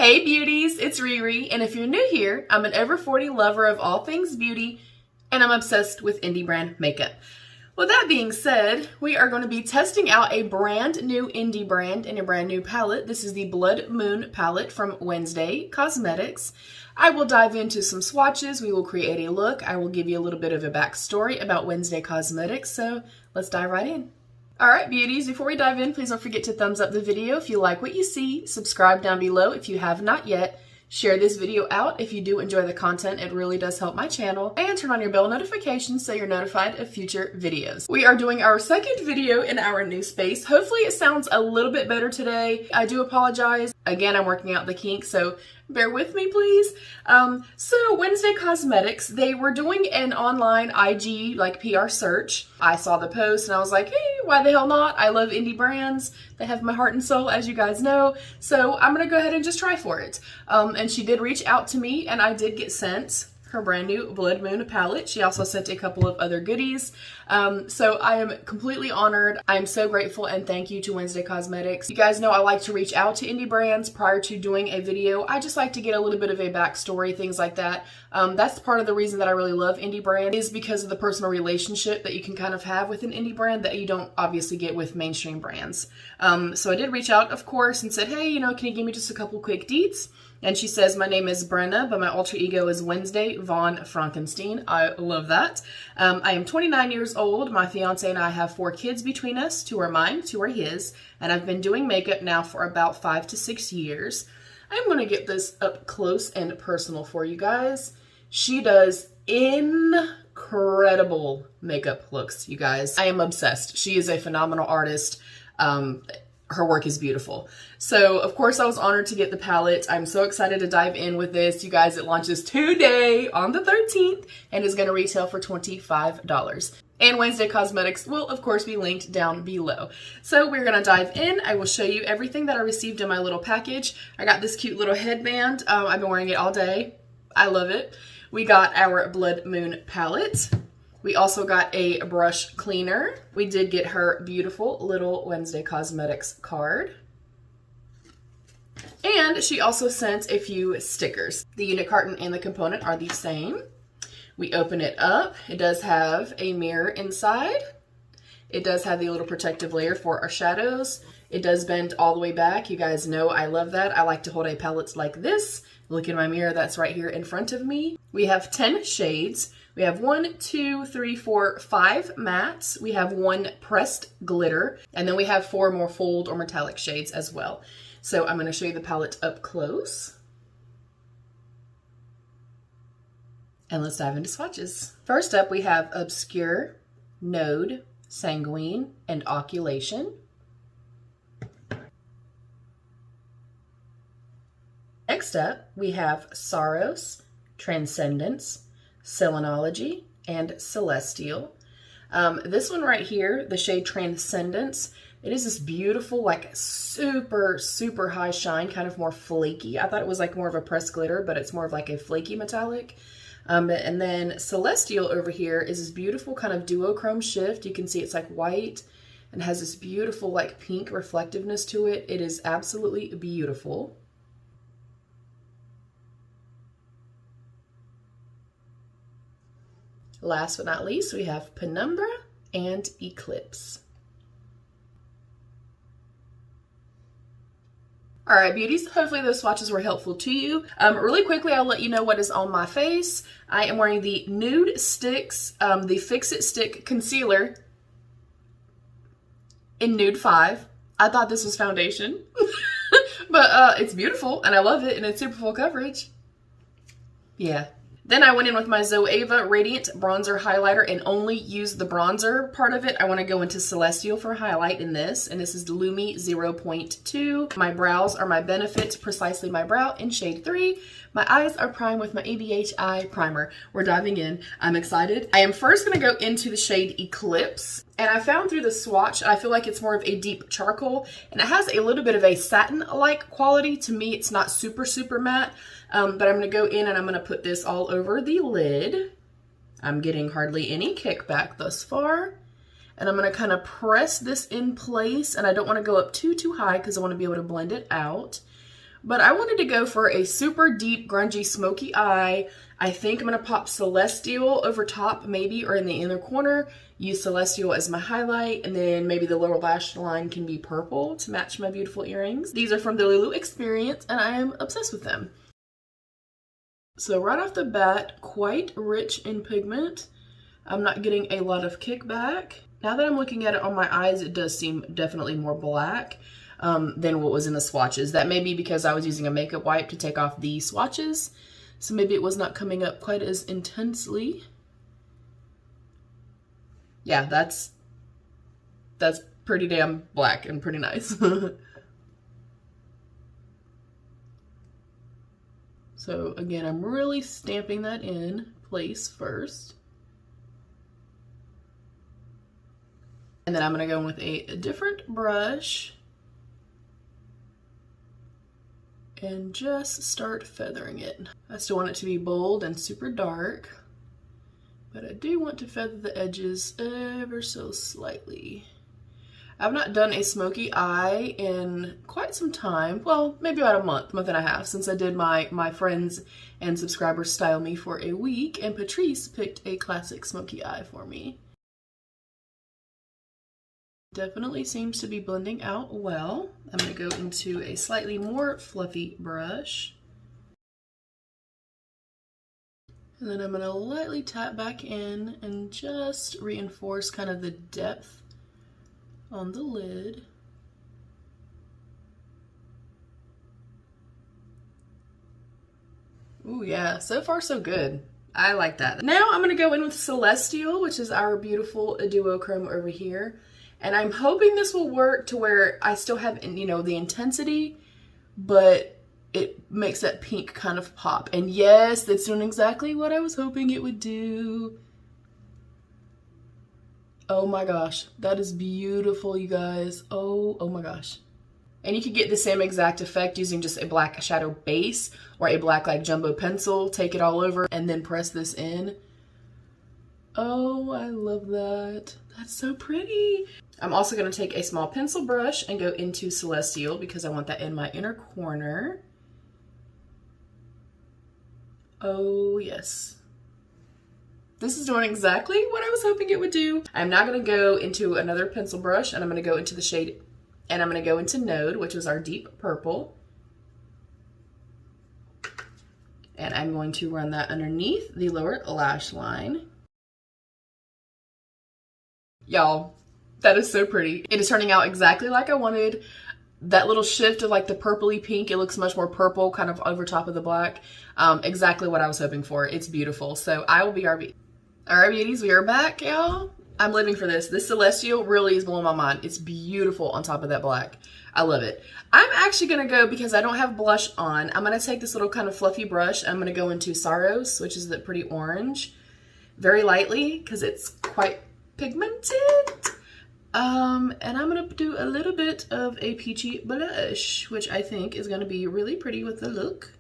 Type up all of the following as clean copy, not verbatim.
Hey beauties, it's Riri, and if you're new here, I'm an over 40 lover of all things beauty, and I'm obsessed with indie brand makeup. With that being said, we are going to be testing out a brand new indie brand and a brand new palette. This is the Blood Moon palette from Wenzdae Cosmetics. I will dive into some swatches, we will create a look, I will give you a little bit of a backstory about Wenzdae Cosmetics, so let's dive right in. Alright beauties, before we dive in, please don't forget to thumbs up the video if you like what you see, subscribe down below if you have not yet, share this video out if you do enjoy the content, it really does help my channel, and turn on your bell notifications so you're notified of future videos. We are doing our second video in our new space. Hopefully it sounds a little bit better today. I do apologize. Again, I'm working out the kinks, so bear with me please. So Wenzdae Cosmetics, they were doing an online IG like PR search. I saw the post and I was like, hey, why the hell not? I love indie brands. They have my heart and soul, as you guys know. So I'm gonna go ahead and just try for it. And she did reach out to me and I did get sent her brand new Blood Moon palette. She also sent a couple of other goodies. So I am completely honored. I am so grateful and thank you to Wenzdae Cosmetics. You guys know I like to reach out to indie brands prior to doing a video. I just like to get a little bit of a backstory, things like that. That's part of the reason that I really love indie brand is because of the personal relationship that you can kind of have with an indie brand that you don't obviously get with mainstream brands. So I did reach out, of course, and said, hey, you know, can you give me just a couple quick deets? And she says, my name is Brenna, but my alter ego is Wenzdae Von Frankenstein. I love that. I am 29 years old. My fiance and I have 4 kids between us. 2 are mine, 2 are his. And I've been doing makeup now for about 5 to 6 years. I'm going to get this up close and personal for you guys. She does incredible makeup looks, you guys. I am obsessed. She is a phenomenal artist. Her work is beautiful. So, of course, I was honored to get the palette. I'm so excited to dive in with this. You guys, it launches today on the 13th and is going to retail for $25. And Wenzdae Cosmetics will, of course, be linked down below. So we're going to dive in. I will show you everything that I received in my little package. I got this cute little headband. I've been wearing it all day. I love it. We got our Blood Moon palette. We also got a brush cleaner. We did get her beautiful little Wenzdae Cosmetics card. And she also sent a few stickers. The unit carton and the component are the same. We open it up. It does have a mirror inside. It does have the little protective layer for our shadows. It does bend all the way back. You guys know I love that. I like to hold a palette like this. Look in my mirror that's right here in front of me. We have 10 shades. We have 1, 2, 3, 4, 5 mattes. We have 1 pressed glitter. And then we have 4 more fold or metallic shades as well. So I'm going to show you the palette up close. And let's dive into swatches. First up, we have Obscure, Nude, Sanguine, and Oculation. Next up, we have Sorrows, Transcendence, Selenology, and Celestial. This one right here, the shade Transcendence, it is this beautiful, like super, super high shine, kind of more flaky. I thought it was like more of a pressed glitter, but it's more of like a flaky metallic. And then Celestial over here is this beautiful kind of duochrome shift. You can see it's like white and has this beautiful like pink reflectiveness to it. It is absolutely beautiful. Last but not least, we have Penumbra and Eclipse. All right, beauties, hopefully those swatches were helpful to you. Really quickly, I'll let you know what is on my face. I am wearing the NudeStix, the Fix-It Stick Concealer in Nude 5. I thought this was foundation, but it's beautiful and I love it and it's super full coverage. Yeah. Then I went in with my Zoeva Radiant Bronzer Highlighter and only used the bronzer part of it. I want to go into Celestial for highlight in this, and this is the Lumi 0.2. My brows are my Benefit, Precisely My Brow in shade 3. My eyes are primed with my ABH Eye Primer. We're diving in. I'm excited. I am first going to go into the shade Eclipse, and I found through the swatch, I feel like it's more of a deep charcoal, and it has a little bit of a satin-like quality. To me, it's not super, super matte. But I'm going to go in and I'm going to put this all over the lid. I'm getting hardly any kickback thus far. And I'm going to kind of press this in place. And I don't want to go up too high because I want to be able to blend it out. But I wanted to go for a super deep, grungy, smoky eye. I think I'm going to pop Celestial over top maybe, or in the inner corner. Use Celestial as my highlight, and then maybe the lower lash line can be purple to match my beautiful earrings. These are from the Lulu Experience, and I am obsessed with them. So right off the bat, quite rich in pigment. I'm not getting a lot of kickback. Now that I'm looking at it on my eyes, it does seem definitely more black than what was in the swatches. That may be because I was using a makeup wipe to take off the swatches, so maybe it was not coming up quite as intensely. Yeah, that's pretty damn black and pretty nice. So again, I'm really stamping that in place first. And then I'm gonna go in with a different brush and just start feathering it. I still want it to be bold and super dark, but I do want to feather the edges ever so slightly. I've not done a smoky eye in quite some time. Well, maybe about a month and a half since I did my friends and subscribers style me for a week, and Patrice picked a classic smoky eye for me. Definitely seems to be blending out well. I'm going to go into a slightly more fluffy brush. And then I'm going to lightly tap back in and just reinforce kind of the depth on the lid. Ooh, yeah, so far so good. I like that. Now I'm going to go in with Celestial, which is our beautiful duochrome over here. And I'm hoping this will work to where I still have, you know, the intensity, but it makes that pink kind of pop. And yes, that's doing exactly what I was hoping it would do. Oh my gosh, that is beautiful, you guys. Oh my gosh. And you could get the same exact effect using just a black shadow base or a black like jumbo pencil. Take it all over and then press this in. Oh, I love that. That's so pretty. I'm also going to take a small pencil brush and go into Celestial because I want that in my inner corner. Oh, yes. This is doing exactly what I was hoping it would do. I'm now going to go into another pencil brush and I'm going to go into the shade, and I'm going to go into Nude, which is our deep purple. And I'm going to run that underneath the lower lash line. Y'all, that is so pretty. It is turning out exactly like I wanted. That little shift of like the purpley pink, it looks much more purple kind of over top of the black. Exactly what I was hoping for. It's beautiful. So I will be RB. All right, beauties, we are back, y'all. I'm living for this. This Celestial really is blowing my mind. It's beautiful on top of that black. I love it. I'm actually going to go, because I don't have blush on, I'm going to take this little kind of fluffy brush. I'm going to go into Saros, which is the pretty orange, very lightly because it's quite pigmented. And I'm going to do a little bit of a peachy blush, which I think is going to be really pretty with the look.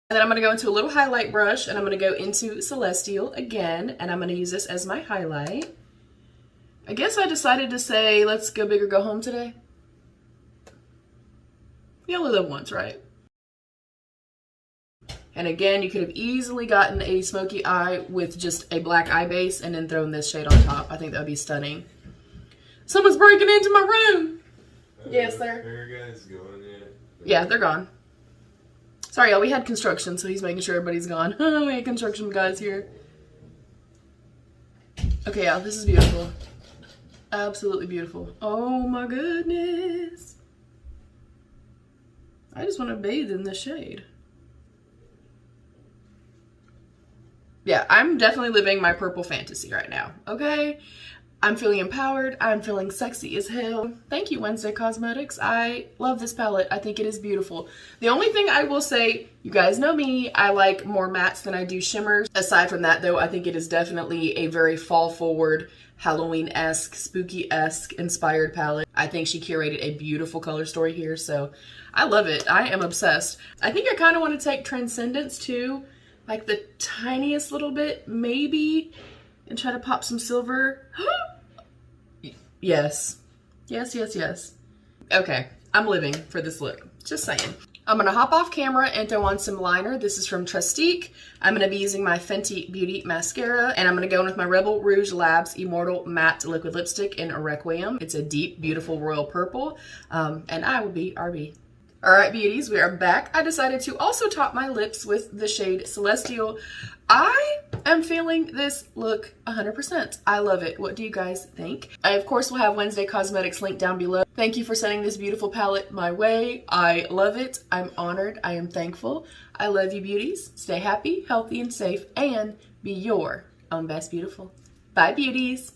And then I'm going to go into a little highlight brush, and I'm going to go into Celestial again, and I'm going to use this as my highlight. I guess I decided to say, let's go big or go home today. You only live once, right? And again, you could have easily gotten a smoky eye with just a black eye base and then thrown this shade on top. I think that would be stunning. Someone's breaking into my room. Yes, sir. Are your guys going yet? Yeah, they're gone. Sorry, y'all, we had construction, so he's making sure everybody's gone. We had construction guys here. Okay, y'all, this is beautiful. Absolutely beautiful. Oh my goodness. I just want to bathe in this shade. Yeah, I'm definitely living my purple fantasy right now, okay? I'm feeling empowered. I'm feeling sexy as hell. Thank you, Wenzdae Cosmetics. I love this palette. I think it is beautiful. The only thing I will say, you guys know me, I like more mattes than I do shimmers. Aside from that, though, I think it is definitely a very fall-forward, Halloween-esque, spooky-esque inspired palette. I think she curated a beautiful color story here, so I love it. I am obsessed. I think I kind of want to take Transcendence, too, like the tiniest little bit, maybe, and try to pop some silver. Yes. Yes, yes, yes. Okay. I'm living for this look. Just saying. I'm going to hop off camera and throw on some liner. This is from Trestique. I'm going to be using my Fenty Beauty Mascara, and I'm going to go in with my Rebel Rouge Labs Immortal Matte Liquid Lipstick in Requiem. It's a deep, beautiful royal purple, and I will be RB. All right, beauties, we are back. I decided to also top my lips with the shade Celestial. I am feeling this look 100%. I love it. What do you guys think? I, of course, will have Wenzdae Cosmetics linked down below. Thank you for sending this beautiful palette my way. I love it. I'm honored. I am thankful. I love you, beauties. Stay happy, healthy, and safe, and be your own best beautiful. Bye, beauties.